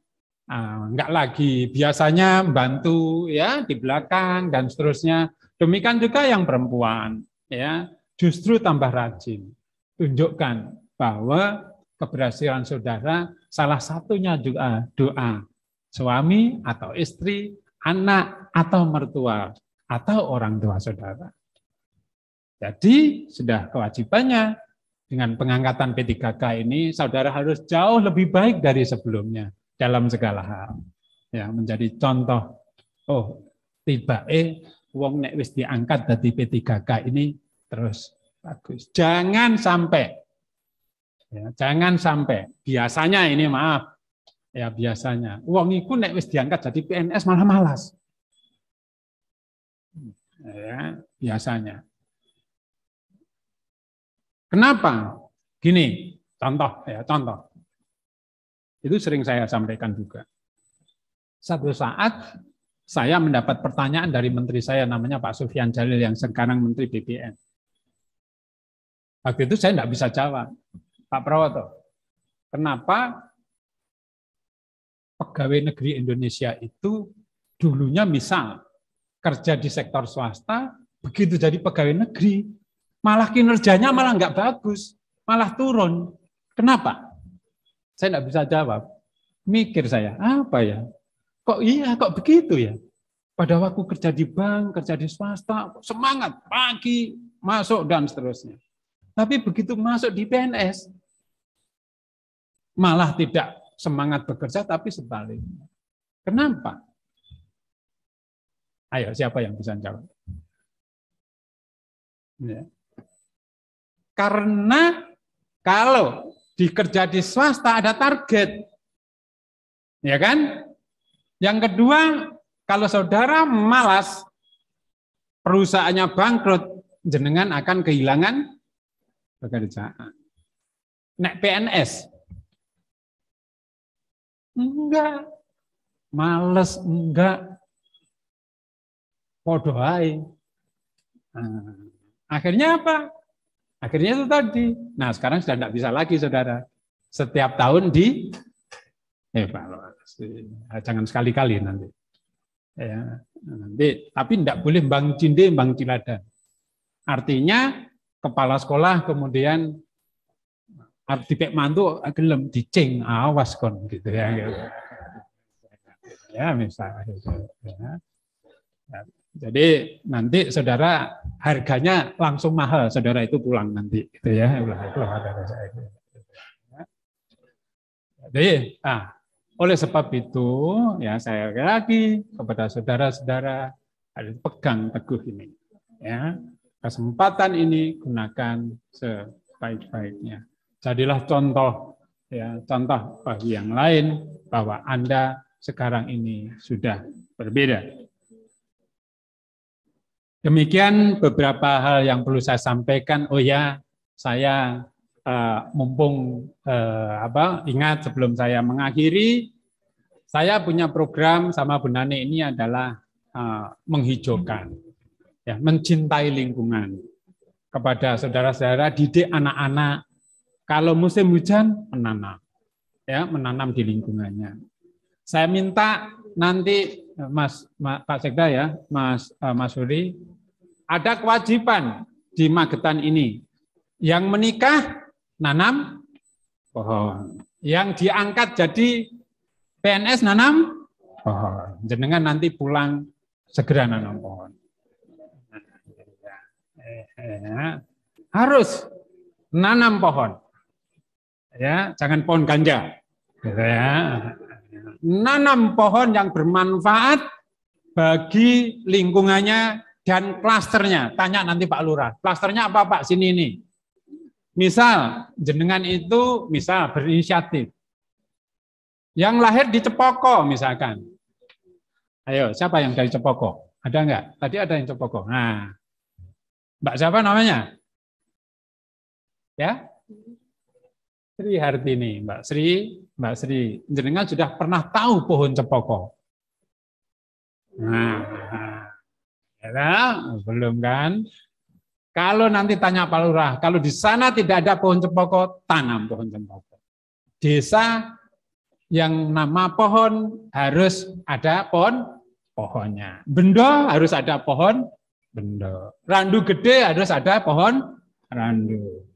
enggak lagi, biasanya bantu ya di belakang dan seterusnya. Demikian juga yang perempuan ya, justru tambah rajin. Tunjukkan bahwa keberhasilan saudara salah satunya juga doa suami atau istri, anak atau mertua atau orang tua saudara. Jadi sudah kewajibannya dengan pengangkatan P3K ini, saudara harus jauh lebih baik dari sebelumnya dalam segala hal. Ya, menjadi contoh. Oh, tibake wong nek wis diangkat dari P3K ini terus bagus. Jangan sampai, ya, jangan sampai. Biasanya ini maaf, ya biasanya wong iku nek wis diangkat jadi PNS malah malas. Ya, biasanya. Kenapa? Gini, contoh ya, contoh. Itu sering saya sampaikan juga. Satu saat saya mendapat pertanyaan dari menteri saya namanya Pak Sufyan Jalil yang sekarang Menteri BPN. Waktu itu saya tidak bisa jawab. Pak Prawoto, kenapa pegawai negeri Indonesia itu dulunya misal kerja di sektor swasta, begitu jadi pegawai negeri, malah kinerjanya malah nggak bagus, malah turun. Kenapa? Saya nggak bisa jawab. Mikir saya, apa ya? Kok iya, kok begitu ya? Pada waktu kerja di bank, kerja di swasta, semangat, pagi, masuk, dan seterusnya. Tapi begitu masuk di PNS, malah tidak semangat bekerja, tapi sebaliknya. Kenapa? Ayo, siapa yang bisa jawab? Ya. Karena kalau dikerja di swasta ada target, ya kan? Yang kedua, kalau saudara malas, perusahaannya bangkrut, jenengan akan kehilangan pekerjaan. Nek PNS, enggak, males enggak, podo ae. Nah, akhirnya apa? Akhirnya itu tadi. Nah, sekarang sudah tidak bisa lagi, saudara. Setiap tahun di jangan sekali-kali nanti. Ya, nanti, tapi tidak boleh bang cinde, bang ciladan. Artinya kepala sekolah kemudian dipek mantu gelem dicing, awas kon gitu ya. Gitu. Ya, misalnya gitu. Ya. Jadi nanti saudara harganya langsung mahal, saudara itu pulang nanti, gitu ya. Jadi, oleh sebab itu, ya saya lagi kepada saudara-saudara harus pegang teguh ini, ya kesempatan ini gunakan sebaik-baiknya. Jadilah contoh, ya contoh bagi yang lain bahwa Anda sekarang ini sudah berbeda. Demikian beberapa hal yang perlu saya sampaikan. Oh ya, saya mumpung ingat sebelum saya mengakhiri, saya punya program sama Bu Nani ini adalah menghijaukan, ya, mencintai lingkungan. Kepada saudara-saudara, didik anak-anak. Kalau musim hujan, menanam, ya, menanam di lingkungannya. Saya minta nanti Pak Sekda ya, Mas Suri, ada kewajiban di Magetan ini. Yang menikah, nanam pohon. Yang diangkat jadi PNS, nanam pohon. Jenengan nanti pulang, segera nanam pohon. Harus nanam pohon. Ya, jangan pohon ganja. Ya. Nanam pohon yang bermanfaat bagi lingkungannya dan klasternya. Tanya nanti Pak Lurah, klasternya apa Pak? Sini ini. Misal jenengan itu misal berinisiatif. Yang lahir di Cepoko misalkan. Ayo, siapa yang dari Cepoko? Ada enggak? Tadi ada yang Cepoko. Nah, Mbak siapa namanya? Ya? Sri Hartini, Mbak Sri, jenengan sudah pernah tahu pohon Cepoko? Nah, ya, belum kan? Kalau nanti tanya Pak Lurah, kalau di sana tidak ada pohon Cepoko, tanam pohon Cepoko. Desa yang nama pohon harus ada pohonnya. Bendo harus ada pohon bendo. Randu gede harus ada pohon randu.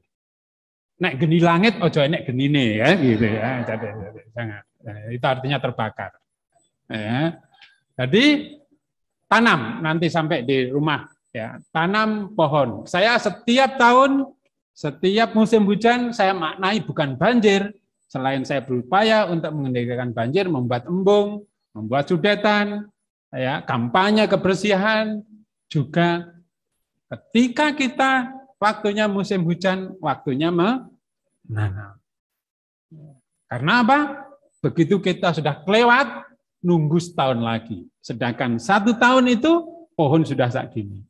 Nek geni langit, ojo nek genine ya, gitu ya. Jangan. Itu artinya terbakar. Ya. Jadi tanam nanti sampai di rumah Ya, tanam pohon. Saya setiap tahun, setiap musim hujan, saya maknai bukan banjir. Selain saya berupaya untuk mengendalikan banjir, membuat embung, membuat sudetan, ya, kampanye kebersihan, juga ketika kita waktunya musim hujan, waktunya menanam. Karena apa? Begitu kita sudah kelewat, nunggu setahun lagi. Sedangkan 1 tahun itu pohon sudah segini.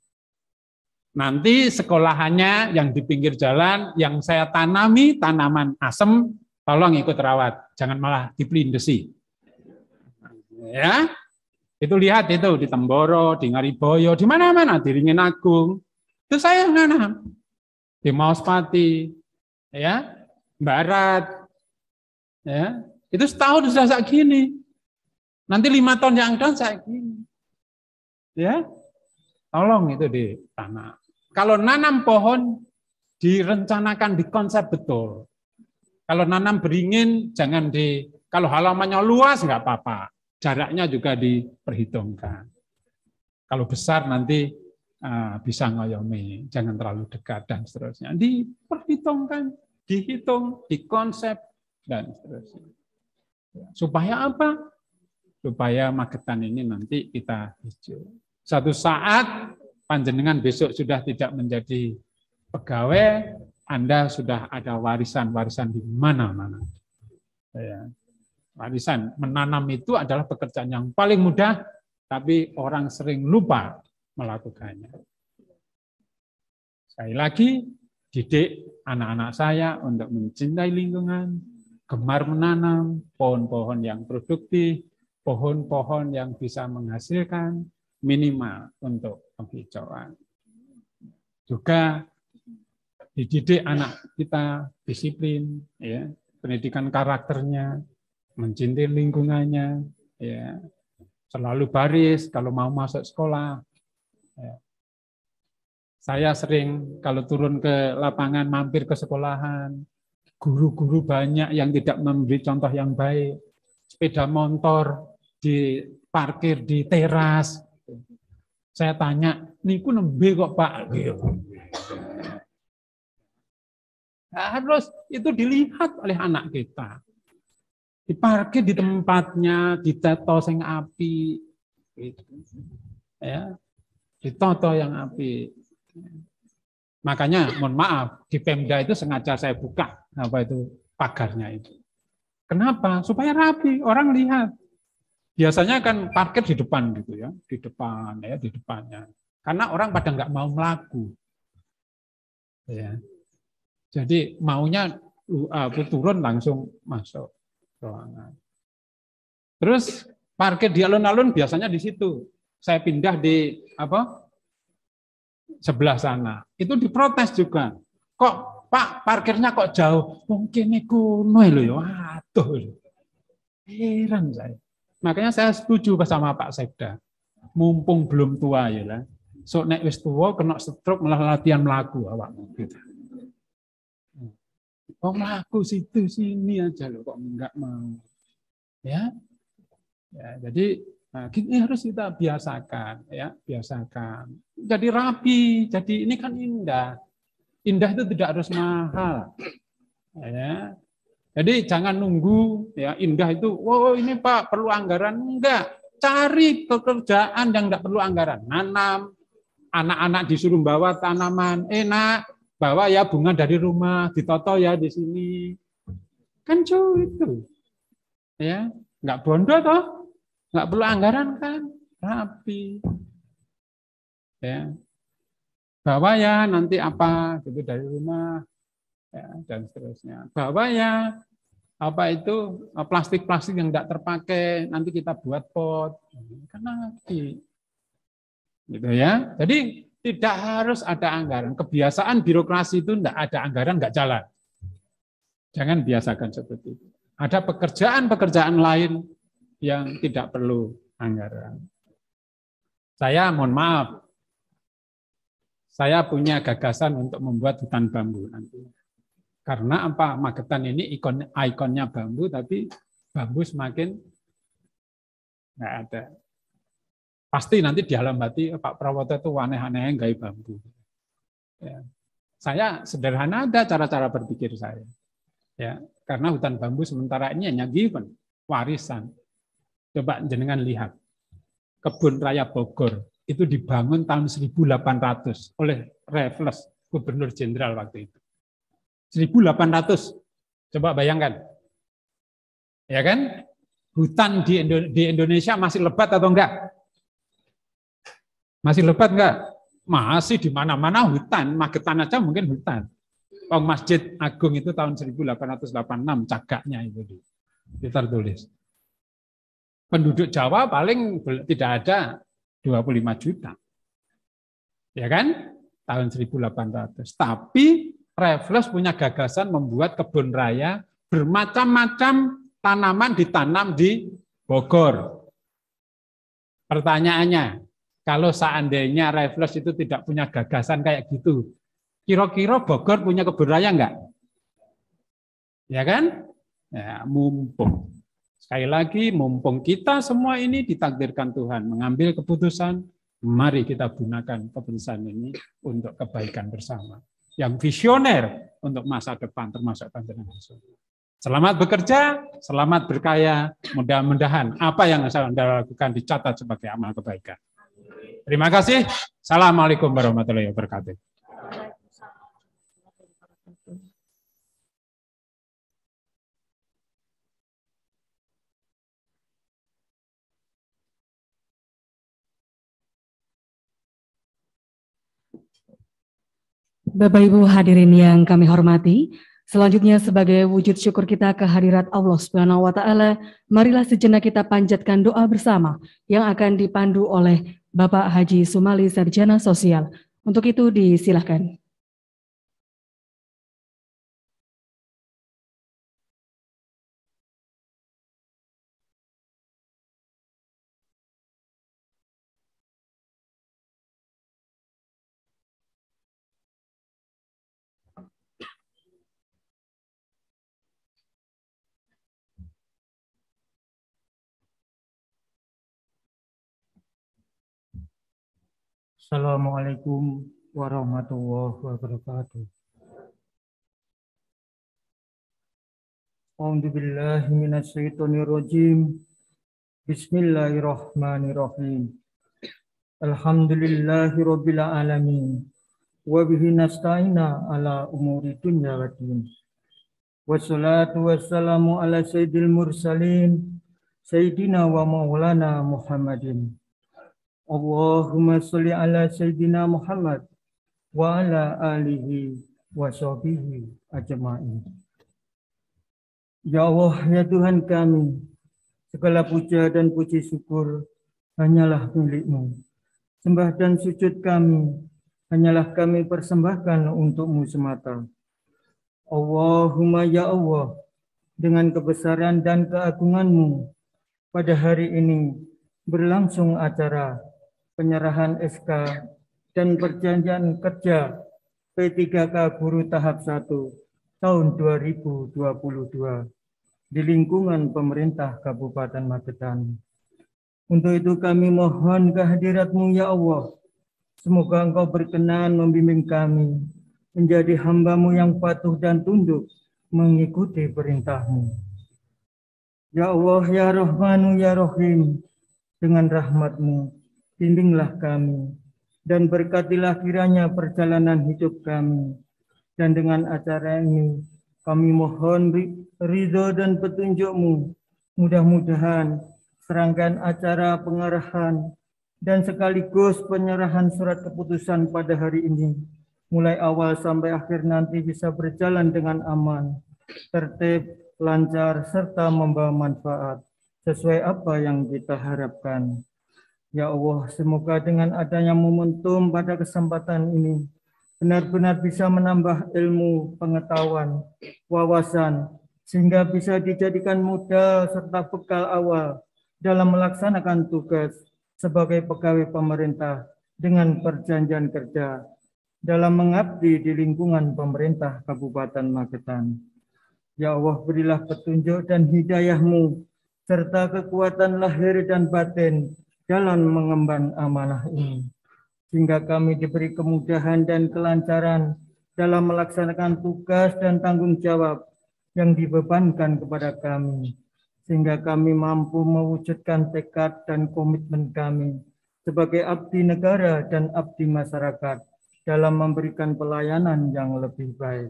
Nanti sekolahannya yang di pinggir jalan, yang saya tanami tanaman asem, tolong ikut rawat, jangan malah dipelindesi. Ya, itu lihat itu di Temboro, di Ngariboyo, di mana-mana, di Ringin Agung, itu saya nanam. Di Mauspati, ya, Barat, ya, itu setahun sudah segini. Nanti 5 tahun yang akan segini. Ya, tolong itu di tanah. Kalau nanam pohon direncanakan, dikonsep betul. Kalau nanam beringin jangan kalau halamannya luas nggak apa-apa, jaraknya juga diperhitungkan. Kalau besar nanti bisa ngoyomi, jangan terlalu dekat dan seterusnya. Diperhitungkan, dihitung, dikonsep dan seterusnya. Supaya apa? Supaya Magetan ini nanti kita hijau. Satu saat panjenengan besok sudah tidak menjadi pegawai, Anda sudah ada warisan-warisan di mana-mana. Ya. Warisan menanam itu adalah pekerjaan yang paling mudah, tapi orang sering lupa melakukannya. Sekali lagi, didik anak-anak saya untuk mencintai lingkungan, gemar menanam pohon-pohon yang produktif, pohon-pohon yang bisa menghasilkan minimal untuk penghijauan. Juga dididik anak kita disiplin, ya, pendidikan karakternya, mencintai lingkungannya, ya, selalu baris kalau mau masuk sekolah. Ya. Saya sering kalau turun ke lapangan mampir ke sekolahan, guru-guru banyak yang tidak memberi contoh yang baik, sepeda motor diparkir di teras. Saya tanya, niku nembe kok Pak? Harus itu dilihat oleh anak kita. Diparkir di tempatnya, diteto sing api, ya, ditoto yang api. Makanya, mohon maaf, di Pemda itu sengaja saya buka pagarnya itu. Kenapa? Supaya rapi, orang lihat. Biasanya kan parkir di depan gitu ya, di depan ya, di depannya. Karena orang pada nggak mau melaku. Ya. Jadi maunya turun langsung masuk ruangan. Terus parkir di alun-alun biasanya di situ. Saya pindah di sebelah sana. Itu diprotes juga. Kok Pak parkirnya kok jauh? Mungkin iku kuno lho ya. Waduh. Heran saya. Makanya saya setuju sama Pak Sekda. Mumpung belum tua ya lah. So nek wis tua kena stroke malah latihan melaku awakmu gitu. Oh melaku situ sini aja loh kok enggak mau. Ya. Ya, jadi ini harus kita biasakan ya, biasakan. Jadi rapi, jadi ini kan indah. Indah itu tidak harus mahal. Ya. Jadi jangan nunggu ya indah itu, wow ini Pak perlu anggaran, enggak. Cari pekerjaan yang enggak perlu anggaran. Nanam, anak-anak disuruh bawa tanaman, nak bawa ya bunga dari rumah, ditoto ya di sini. Kan itu. Ya, enggak bondo toh. Enggak perlu anggaran kan, rapi. Ya. Bawa ya nanti apa gitu dari rumah. Ya, dan seterusnya. Bawa ya plastik-plastik yang tidak terpakai nanti kita buat pot, karena gitu ya. Jadi tidak harus ada anggaran. Kebiasaan birokrasi itu tidak ada anggaran nggak jalan. Jangan biasakan seperti itu. Ada pekerjaan-pekerjaan lain yang tidak perlu anggaran. Saya mohon maaf, saya punya gagasan untuk membuat hutan bambu nanti. Karena apa? Magetan ini ikonnya bambu, tapi bambu semakin nggak ada. Pasti nanti di dalam hati Pak Prawoto itu aneh-aneh gaya bambu. Ya. Saya sederhana ada cara-cara berpikir saya. Ya, karena hutan bambu sementara ini hanya given, warisan. Coba jenengan lihat. Kebun Raya Bogor itu dibangun tahun 1800 oleh Raffles, Gubernur Jenderal waktu itu. 1800. Coba bayangkan. Ya kan? Hutan di Indonesia masih lebat atau enggak? Masih lebat enggak? Masih di mana-mana hutan, Magetan aja mungkin hutan. Masjid Agung itu tahun 1886 cagaknya itu tertulis. Penduduk Jawa paling tidak ada 25 juta. Ya kan? Tahun 1800. Tapi Raffles punya gagasan membuat kebun raya bermacam-macam tanaman ditanam di Bogor. Pertanyaannya, kalau seandainya Raffles itu tidak punya gagasan kayak gitu, kira-kira Bogor punya kebun raya enggak? Ya kan? Ya, mumpung. Sekali lagi, mumpung kita semua ini ditakdirkan Tuhan mengambil keputusan, mari kita gunakan keputusan ini untuk kebaikan bersama. Yang visioner untuk masa depan, termasuk panjenengan semua. Selamat bekerja, selamat berkaya, mudah-mudahan apa yang Anda lakukan dicatat sebagai amal kebaikan. Terima kasih. Assalamualaikum warahmatullahi wabarakatuh. Bapak Ibu hadirin yang kami hormati, selanjutnya sebagai wujud syukur kita kehadirat Allah Subhanahu wa taala, marilah sejenak kita panjatkan doa bersama yang akan dipandu oleh Bapak Haji Sumali Sarjana Sosial. Untuk itu disilahkan. Assalamualaikum warahmatullahi wabarakatuh. A'udzubillahi minasyaitonirrajim. Bismillahirrahmanirrahim. Alhamdulillahirabbil alamin. Wa bihi nasta'ina ala umuri dunya waddin. Wassalatu wassalamu ala sayyidil mursalin sayyidina wa maulana Muhammadin. Allahumma sholli ala sayyidina Muhammad wa ala alihi wa sahbihi ajma'in. Ya Allah, ya Tuhan kami, segala puja dan puji syukur hanyalah milik-Mu. Sembah dan sujud kami hanyalah kami persembahkan untuk-Mu semata. Allahumma ya Allah, dengan kebesaran dan keagungan-Mu, pada hari ini berlangsung acara penyerahan SK dan perjanjian kerja P3K Guru tahap 1 tahun 2022 di lingkungan pemerintah Kabupaten Magetan. Untuk itu kami mohon kehadirat-Mu ya Allah. Semoga Engkau berkenan membimbing kami menjadi hamba-Mu yang patuh dan tunduk mengikuti perintah-Mu. Ya Allah, ya Rahmanu, ya Rahim, dengan rahmat-Mu bimbinglah kami dan berkatilah kiranya perjalanan hidup kami. Dan dengan acara ini kami mohon ridho dan petunjuk-Mu. Mudah-mudahan serangkaian acara pengarahan dan sekaligus penyerahan surat keputusan pada hari ini mulai awal sampai akhir nanti bisa berjalan dengan aman, tertib, lancar, serta membawa manfaat sesuai apa yang kita harapkan. Ya Allah, semoga dengan adanya momentum pada kesempatan ini benar-benar bisa menambah ilmu, pengetahuan, wawasan, sehingga bisa dijadikan modal serta bekal awal dalam melaksanakan tugas sebagai pegawai pemerintah dengan perjanjian kerja dalam mengabdi di lingkungan pemerintah Kabupaten Magetan. Ya Allah, berilah petunjuk dan hidayah-Mu serta kekuatan lahir dan batin dalam mengemban amanah ini, sehingga kami diberi kemudahan dan kelancaran dalam melaksanakan tugas dan tanggung jawab yang dibebankan kepada kami, sehingga kami mampu mewujudkan tekad dan komitmen kami sebagai abdi negara dan abdi masyarakat dalam memberikan pelayanan yang lebih baik.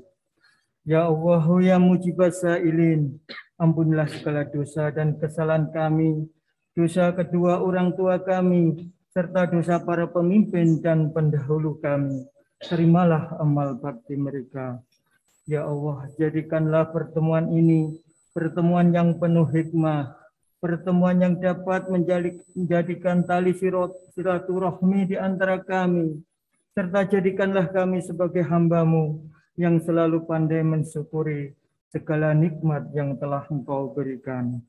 Ya Allah, ya mujibas sa'ilin, ampunilah segala dosa dan kesalahan kami, dosa kedua orang tua kami, serta dosa para pemimpin dan pendahulu kami. Terimalah amal bakti mereka. Ya Allah, jadikanlah pertemuan ini pertemuan yang penuh hikmah, pertemuan yang dapat menjadikan tali silaturahmi di antara kami, serta jadikanlah kami sebagai hamba-Mu yang selalu pandai mensyukuri segala nikmat yang telah Engkau berikan.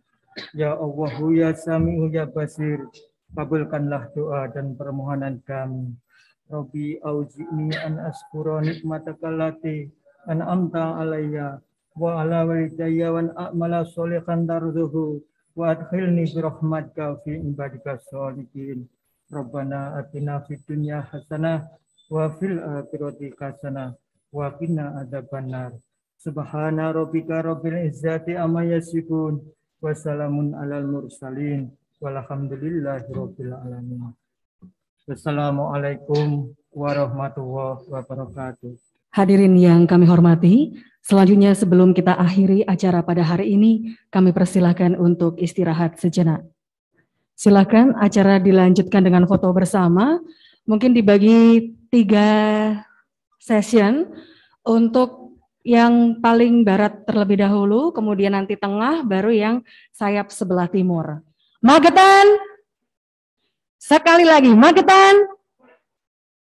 Ya Allah, ya Sami'u, ya Basir, kabulkanlah doa dan permohonan kami. Rabbi auzi'ni an askura nikmataka allati an'amta alayya wa ala walidayya wa a'mala sholihan tarduhu wa adkhilni bi rahmatika fi ibadika sholihin. Rabbana atina fid dunya hasanah wa fil akhirati hasanah wa qina adzabannar. Subhana rabbika rabbil izzati amma yasifun wa salamun alal mursalin walhamdulillahi rabbil alamin. Wassalamualaikum warahmatullahi wabarakatuh. Hadirin yang kami hormati, selanjutnya sebelum kita akhiri acara pada hari ini, kami persilahkan untuk istirahat sejenak. Silakan acara dilanjutkan dengan foto bersama, mungkin dibagi 3 session, untuk yang paling barat terlebih dahulu, kemudian nanti tengah, baru yang sayap sebelah timur. Magetan! Sekali lagi, Magetan!